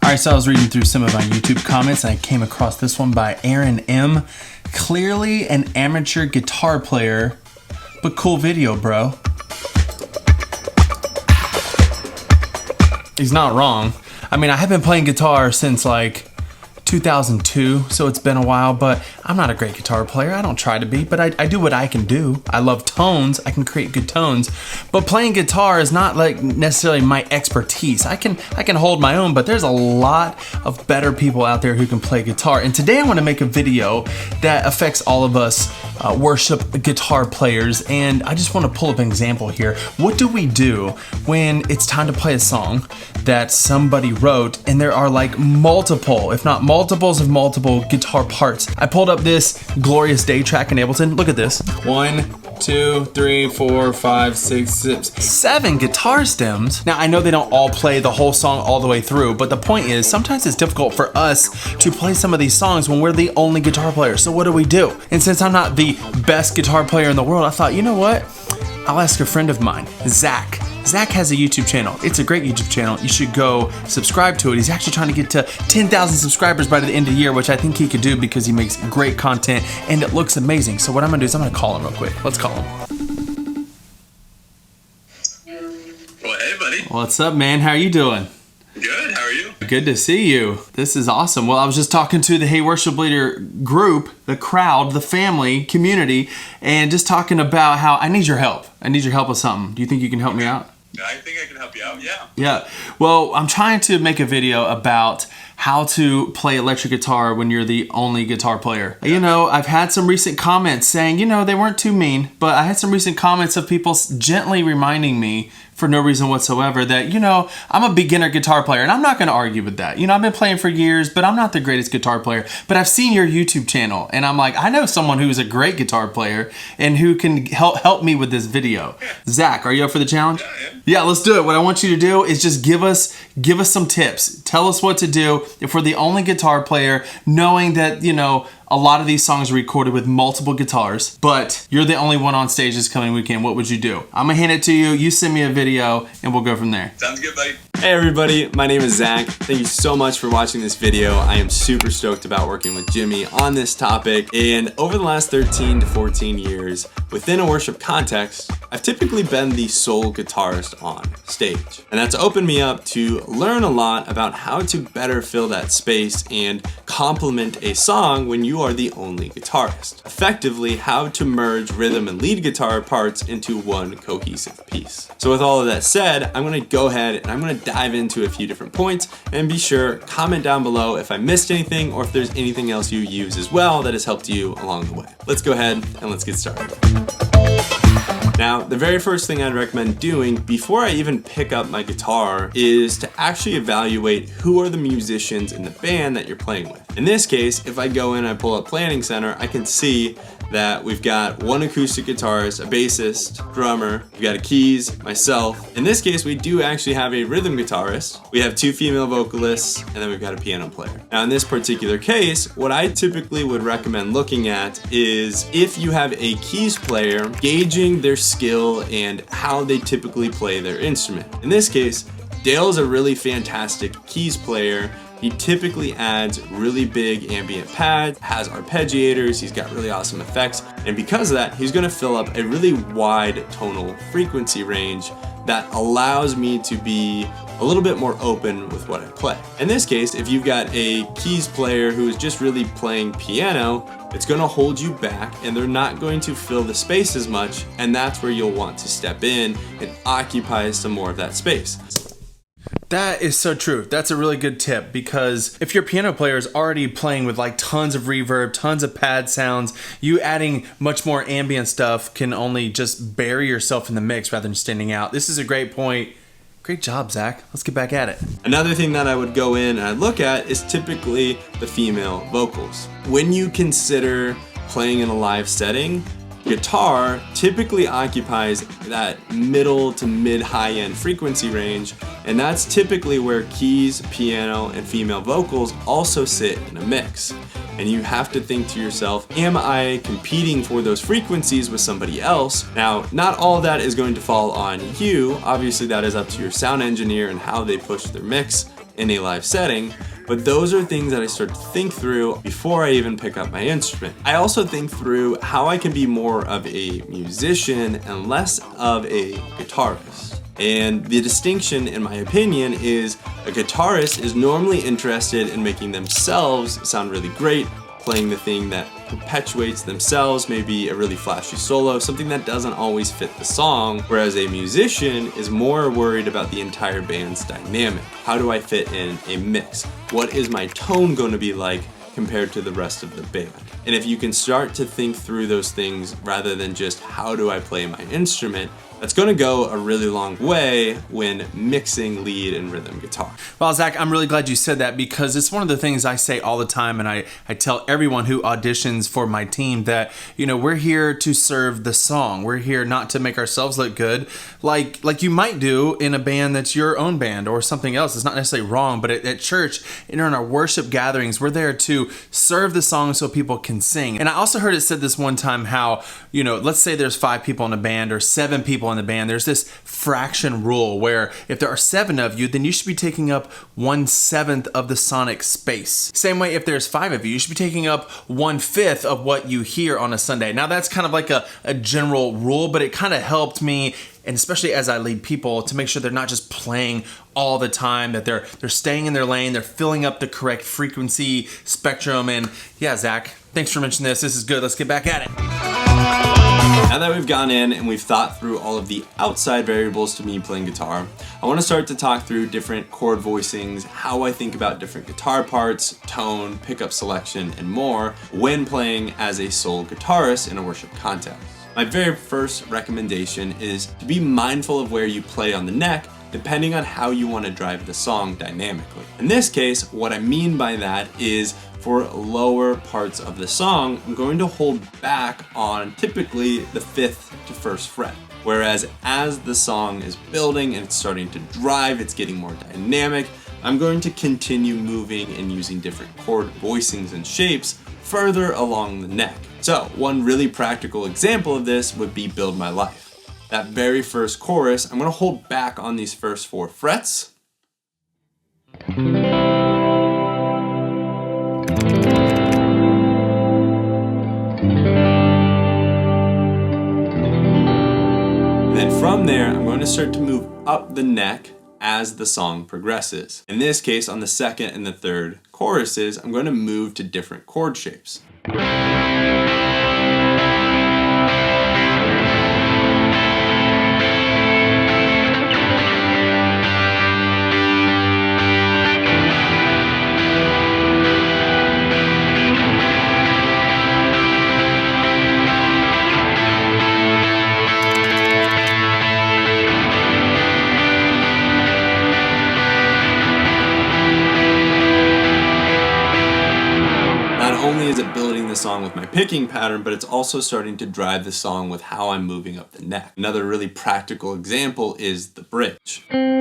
Alright, so I was reading through some of my YouTube comments and I came across this one by Aaron M. Clearly an amateur guitar player, but cool video, bro. He's not wrong. I mean, I have been playing guitar since like 2002, so it's been a while, but I'm not a great guitar player. I don't try to be, but I do what I can do. I love tones. I can create good tones, but playing guitar is not like necessarily my expertise. I can hold my own, but there's a lot of better people out there who can play guitar. And today I want to make a video that affects all of us worship guitar players, and I just want to pull up an example here. What do we do when it's time to play a song that somebody wrote and there are like multiple, if not multiples of multiple guitar parts? I pulled up this Glorious Day track in Ableton. Look at this. 1, 2, 3, 4, 5, 6, 7 guitar stems. Now I know they don't all play the whole song all the way through, but the point is sometimes it's difficult for us to play some of these songs when we're the only guitar player. So what do? And since I'm not the best guitar player in the world, I thought, you know what? I'll ask a friend of mine, Zach. Zach has a YouTube channel. It's a great YouTube channel. You should go subscribe to it. He's actually trying to get to 10,000 subscribers by the end of the year, which I think he could do because he makes great content and it looks amazing. So what I'm gonna do is I'm gonna call him real quick. Let's call him. Well, hey, buddy. What's up, man? How are you doing? Good. How are you? Good to see you. This is awesome. Well, I was just talking to the Hey Worship Leader group, the crowd, the family, community, and just talking about how I need your help. I need your help with something. Do you think you can help me out? I think I can help you out, yeah. Yeah. Well, I'm trying to make a video about how to play electric guitar when you're the only guitar player. You know, I've had some recent comments saying, you know, they weren't too mean, but I had some recent comments of people gently reminding me for no reason whatsoever that, you know, I'm a beginner guitar player, and I'm not gonna argue with that. You know, I've been playing for years, but I'm not the greatest guitar player. But I've seen your YouTube channel, and I'm like, I know someone who's a great guitar player and who can help me with this video. Zach, are you up for the challenge? Yeah, let's do it. What I want you to do is just give us some tips. Tell us what to do if we're the only guitar player, knowing that, you know, a lot of these songs are recorded with multiple guitars, but you're the only one on stage this coming weekend. What would you do? I'm gonna hand it to you. You send me a video and we'll go from there. Sounds good, buddy. Hey everybody, my name is Zach. Thank you so much for watching this video. I am super stoked about working with Jimmy on this topic. And over the last 13 to 14 years, within a worship context, I've typically been the sole guitarist on stage. And that's opened me up to learn a lot about how to better fill that space and complement a song when you are the only guitarist. Effectively, how to merge rhythm and lead guitar parts into one cohesive piece. So with all of that said, I'm gonna go ahead and I'm gonna dive into a few different points, and be sure, comment down below if I missed anything or if there's anything else you use as well that has helped you along the way. Let's go ahead and let's get started. Now, the very first thing I'd recommend doing before I even pick up my guitar is to actually evaluate who are the musicians in the band that you're playing with. In this case, if I go in and I pull up Planning Center, I can see that we've got one acoustic guitarist, a bassist, drummer, we've got a keys, myself. In this case, we do actually have a rhythm guitarist, we have 2 female vocalists, and then we've got a piano player. Now in this particular case, what I typically would recommend looking at is if you have a keys player, gauging their skill and how they typically play their instrument. In this case, Dale's a really fantastic keys player. He typically adds really big ambient pads, has arpeggiators, he's got really awesome effects, and because of that, he's gonna fill up a really wide tonal frequency range that allows me to be a little bit more open with what I play. In this case, if you've got a keys player who is just really playing piano, it's gonna hold you back and they're not going to fill the space as much, and that's where you'll want to step in and occupy some more of that space. That is so true. That's a really good tip, because if your piano player is already playing with like tons of reverb, tons of pad sounds, you adding much more ambient stuff can only just bury yourself in the mix rather than standing out. This is a great point. Great job, Zach. Let's get back at it. Another thing that I would go in and I'd look at is typically the female vocals. When you consider playing in a live setting, guitar typically occupies that middle to mid high end frequency range, and that's typically where keys, piano, and female vocals also sit in a mix. And you have to think to yourself, am I competing for those frequencies with somebody else? Now, not all of that is going to fall on you. Obviously, that is up to your sound engineer and how they push their mix in a live setting, but those are things that I start to think through before I even pick up my instrument. I also think through how I can be more of a musician and less of a guitarist. And the distinction, in my opinion, is a guitarist is normally interested in making themselves sound really great, playing the thing that perpetuates themselves, maybe a really flashy solo, something that doesn't always fit the song, whereas a musician is more worried about the entire band's dynamic. How do I fit in a mix? What is my tone going to be like compared to the rest of the band? And if you can start to think through those things rather than just how do I play my instrument, that's going to go a really long way when mixing lead and rhythm guitar. Well, Zach, I'm really glad you said that, because it's one of the things I say all the time, and I tell everyone who auditions for my team that, you know, we're here to serve the song. We're here not to make ourselves look good, like you might do in a band that's your own band or something else. It's not necessarily wrong, but at church, in our worship gatherings, we're there to serve the song so people can sing. And I also heard it said this one time how, you know, let's say there's 5 people in a band or 7 people in the band. There's this fraction rule where if there are 7 of you, then you should be taking up 1/7 of the sonic space. Same way, if there's 5 of you, you should be taking up 1/5 of what you hear on a Sunday. Now that's kind of like a general rule, but it kind of helped me, and especially as I lead people, to make sure they're not just playing all the time, that they're staying in their lane, they're filling up the correct frequency spectrum. And yeah, Zach, thanks for mentioning this. This is good. Let's get back at it. Now that we've gone in and we've thought through all of the outside variables to me playing guitar, I want to start to talk through different chord voicings, how I think about different guitar parts, tone, pickup selection, and more when playing as a sole guitarist in a worship context. My very first recommendation is to be mindful of where you play on the neck, depending on how you want to drive the song dynamically. In this case, what I mean by that is for lower parts of the song, I'm going to hold back on typically the 5th to 1st fret. Whereas as the song is building and it's starting to drive, it's getting more dynamic, I'm going to continue moving and using different chord voicings and shapes further along the neck. So one really practical example of this would be Build My Life. That very first chorus, I'm going to hold back on these first 4 frets. Then from there, I'm going to start to move up the neck as the song progresses. In this case, on the 2nd and the 3rd choruses, I'm going to move to different chord shapes. The song with my picking pattern, but it's also starting to drive the song with how I'm moving up the neck. Another really practical example is the bridge. And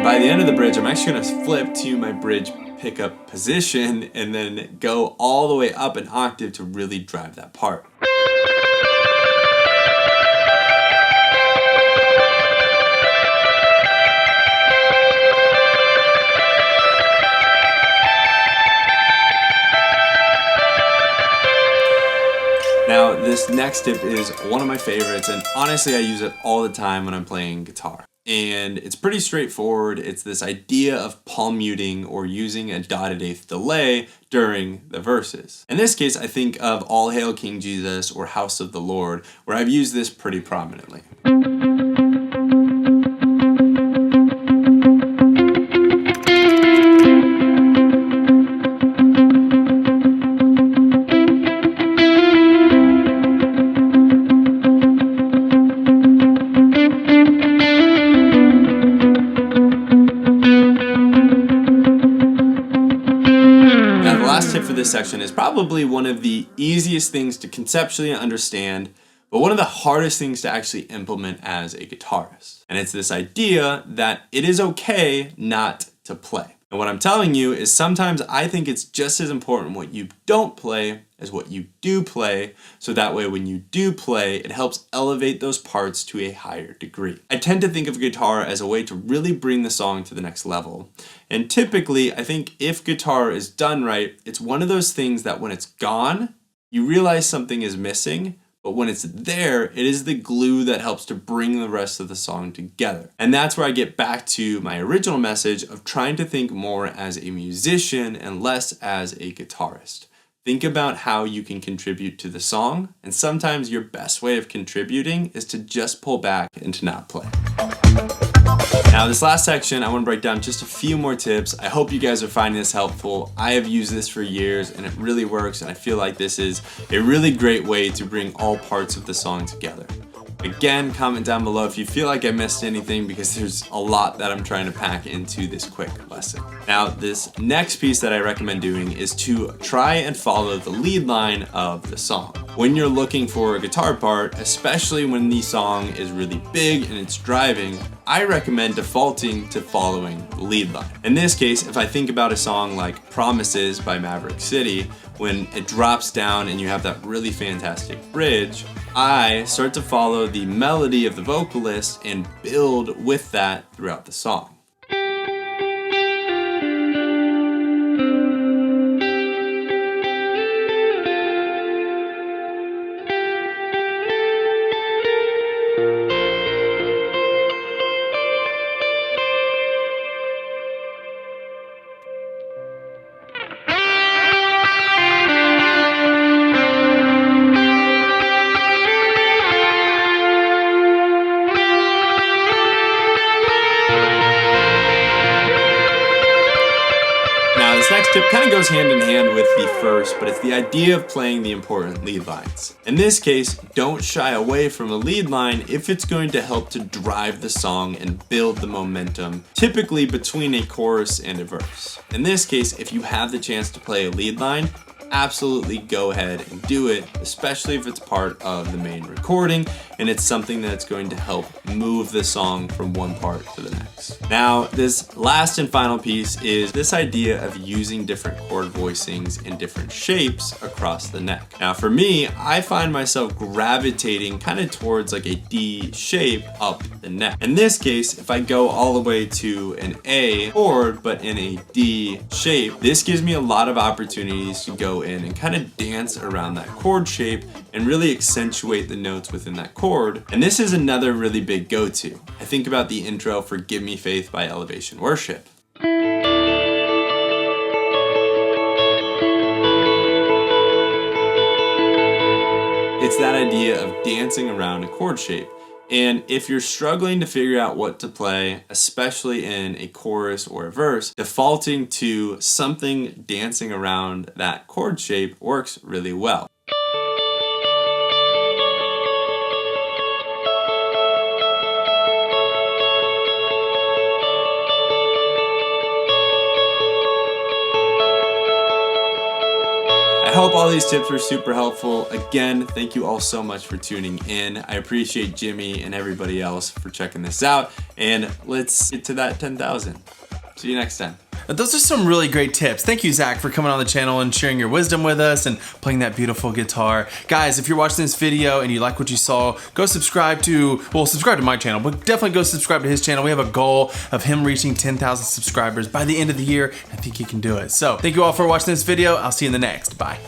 by the end of the bridge, I'm actually going to flip to my bridge pickup position and then go all the way up an octave to really drive that part. Now, this next tip is one of my favorites, and honestly, I use it all the time when I'm playing guitar. And it's pretty straightforward. It's this idea of palm muting or using a dotted eighth delay during the verses. In this case, I think of All Hail King Jesus or House of the Lord, where I've used this pretty prominently. This section is probably one of the easiest things to conceptually understand, but one of the hardest things to actually implement as a guitarist. And it's this idea that it is okay not to play. And what I'm telling you is sometimes I think it's just as important what you don't play as what you do play, so that way when you do play, it helps elevate those parts to a higher degree. I tend to think of guitar as a way to really bring the song to the next level. And typically, I think if guitar is done right, it's one of those things that when it's gone, you realize something is missing, but when it's there, it is the glue that helps to bring the rest of the song together. And that's where I get back to my original message of trying to think more as a musician and less as a guitarist. Think about how you can contribute to the song, and sometimes your best way of contributing is to just pull back and to not play. Now this last section, I want to break down just a few more tips. I hope you guys are finding this helpful. I have used this for years and it really works, and I feel like this is a really great way to bring all parts of the song together. Again, comment down below if you feel like I missed anything, because there's a lot that I'm trying to pack into this quick lesson. Now, this next piece that I recommend doing is to try and follow the lead line of the song. When you're looking for a guitar part, especially when the song is really big and it's driving, I recommend defaulting to following the lead line. In this case, if I think about a song like Promises by Maverick City, when it drops down and you have that really fantastic bridge, I start to follow the melody of the vocalist and build with that throughout the song. Now this next tip kind of goes hand in hand with the first, but it's the idea of playing the important lead lines. In this case, don't shy away from a lead line if it's going to help to drive the song and build the momentum, typically between a chorus and a verse. In this case, if you have the chance to play a lead line, absolutely go ahead and do it, especially if it's part of the main recording and it's something that's going to help move the song from one part to the next. Now, this last and final piece is this idea of using different chord voicings in different shapes across the neck. Now, for me, I find myself gravitating kind of towards like a D shape up the neck. In this case, if I go all the way to an A chord, but in a D shape, this gives me a lot of opportunities to go in and kind of dance around that chord shape and really accentuate the notes within that chord. And this is another really big go-to. I think about the intro for Give Me Faith by Elevation Worship. It's that idea of dancing around a chord shape. And if you're struggling to figure out what to play, especially in a chorus or a verse, defaulting to something dancing around that chord shape works really well. I hope all these tips were super helpful. Again, thank you all so much for tuning in. I appreciate Jimmy and everybody else for checking this out. And let's get to that 10,000. See you next time. Those are some really great tips. Thank you, Zach, for coming on the channel and sharing your wisdom with us and playing that beautiful guitar. Guys, if you're watching this video and you like what you saw, go subscribe to my channel, but definitely go subscribe to his channel. We have a goal of him reaching 10,000 subscribers by the end of the year. I think he can do it. So thank you all for watching this video. I'll see you in the next. Bye.